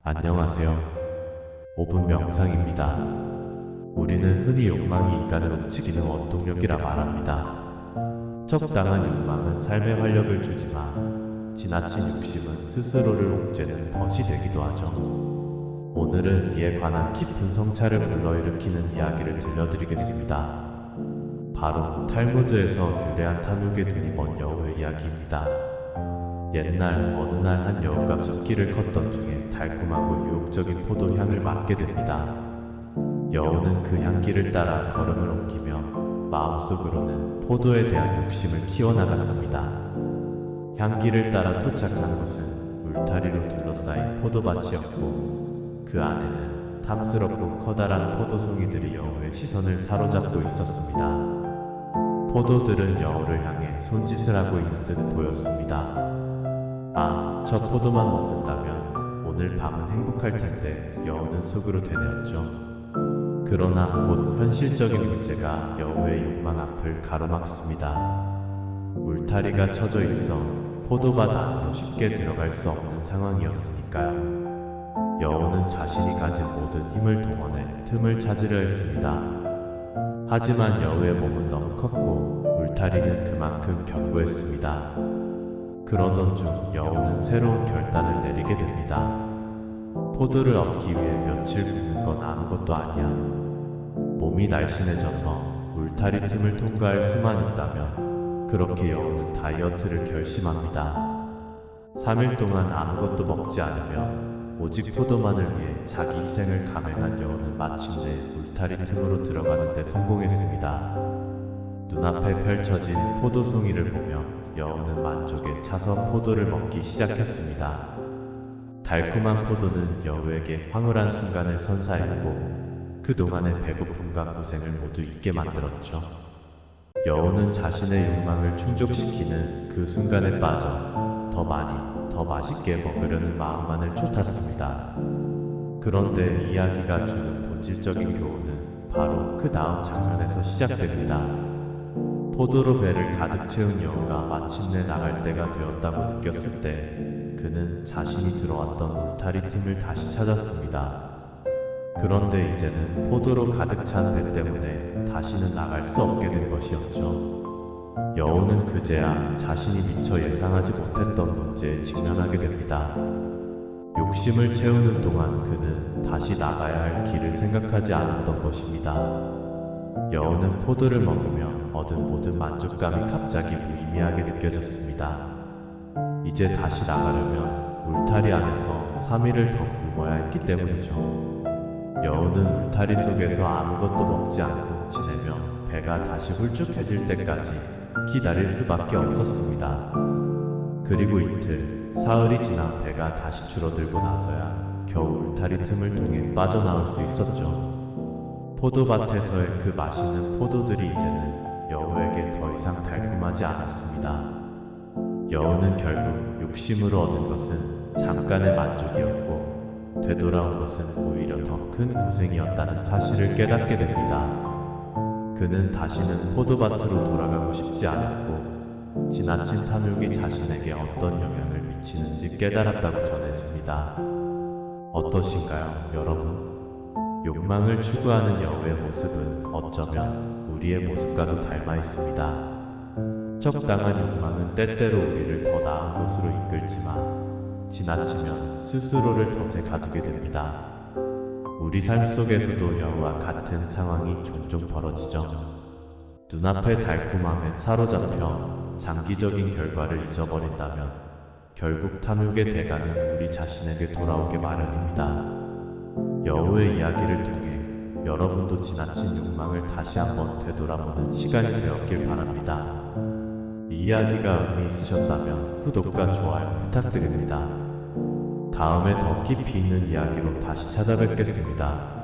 안녕하세요. 5분 명상입니다. 우리는 흔히 욕망이 인간을 움직이는 원동력이라 말합니다. 적당한 욕망은 삶에 활력을 주지만 지나친 욕심은 스스로를 옥죄는 덫이 되기도 하죠. 오늘은 이에 관한 깊은 성찰을 불러일으키는 이야기를 들려드리겠습니다. 바로 탈무드에서 유래한 탐욕에 눈이 먼 여우의 이야기입니다. 옛날 어느 날 한 여우가 숲길을 걷던 중에 달콤하고 유혹적인 포도향을 맡게 됩니다. 여우는 그 향기를 따라 걸음을 옮기며 마음속으로는 포도에 대한 욕심을 키워나갔습니다. 향기를 따라 도착한 곳은 울타리로 둘러싸인 포도밭이었고 그 안에는 탐스럽고 커다란 포도송이들이 여우의 시선을 사로잡고 있었습니다. 포도들은 여우를 향해 손짓을 하고 있는 듯 보였습니다. 저 포도만 먹는다면 오늘 밤은 행복할 텐데 여우는 속으로 되뇌었죠. 그러나 곧 현실적인 문제가 여우의 욕망 앞을 가로막습니다. 울타리가 쳐져 있어 포도밭 안으로 쉽게 들어갈 수 없는 상황이었으니까요. 여우는 자신이 가진 모든 힘을 동원해 틈을 찾으려 했습니다. 하지만 여우의 몸은 너무 컸고 울타리는 그만큼 견고했습니다. 그러던 중 여우는 새로운 결단을 내리게 됩니다. 포도를 얻기 위해 며칠 굶는 건 아무것도 아니야. 몸이 날씬해져서 울타리 틈을 통과할 수만 있다면 그렇게 여우는 다이어트를 결심합니다. 3일 동안 아무것도 먹지 않으며 오직 포도만을 위해 자기 희생을 감행한 여우는 마침내 울타리 틈으로 들어가는 데 성공했습니다. 눈앞에 펼쳐진 포도송이를 보며 여우는 만족에 차서 포도를 먹기 시작했습니다. 달콤한 포도는 여우에게 황홀한 순간을 선사했고 그동안의 배고픔과 고생을 모두 잊게 만들었죠. 여우는 자신의 욕망을 충족시키는 그 순간에 빠져 더 많이, 더 맛있게 먹으려는 마음만을 쫓았습니다. 그런데 이야기가 주는 본질적인 교훈은 바로 그 다음 장면에서 시작됩니다. 포도로 배를 가득 채운 여우가 마침내 나갈 때가 되었다고 느꼈을 때 그는 자신이 들어왔던 울타리 틈을 다시 찾았습니다. 그런데 이제는 포도로 가득 찬 배 때문에 다시는 나갈 수 없게 된 것이었죠. 여우는 그제야 자신이 미처 예상하지 못했던 문제에 직면하게 됩니다. 욕심을 채우는 동안 그는 다시 나가야 할 길을 생각하지 않았던 것입니다. 여우는 포도를 먹으며 얻은 모든 만족감이 갑자기 무의미하게 느껴졌습니다. 이제 다시 나가려면 울타리 안에서 3일을 더 굶어야 했기 때문이죠. 여우는 울타리 속에서 아무것도 먹지 않고 지내며 배가 다시 훌쭉해질 때까지 기다릴 수밖에 없었습니다. 그리고 이틀, 사흘이 지나 배가 다시 줄어들고 나서야 겨우 울타리 틈을 통해 빠져나올 수 있었죠. 포도밭에서의 그 맛있는 포도들이 이제는 여우에게 더 이상 달콤하지 않았습니다. 여우는 결국 욕심으로 얻은 것은 잠깐의 만족이었고 되돌아온 것은 오히려 더 큰 고생이었다는 사실을 깨닫게 됩니다. 그는 다시는 포도밭으로 돌아가고 싶지 않았고 지나친 탐욕이 자신에게 어떤 영향을 미치는지 깨달았다고 전해집니다. 어떠신가요, 여러분? 욕망을 추구하는 여우의 모습은 어쩌면 우리의 모습과도 닮아 있습니다. 적당한 욕망은 때때로 우리를 더 나은 곳으로 이끌지만 지나치면 스스로를 덫에 가두게 됩니다. 우리 삶 속에서도 여우와 같은 상황이 종종 벌어지죠. 눈앞의 달콤함에 사로잡혀 장기적인 결과를 잊어버린다면 결국 탐욕의 대가는 우리 자신에게 돌아오게 마련입니다. 여우의 이야기를 통해 여러분도 지나친 욕망을 다시 한번 되돌아보는 시간이 되었길 바랍니다. 이 이야기가 의미 있으셨다면 구독과 좋아요 부탁드립니다. 다음에 더 깊이 있는 이야기로 다시 찾아뵙겠습니다.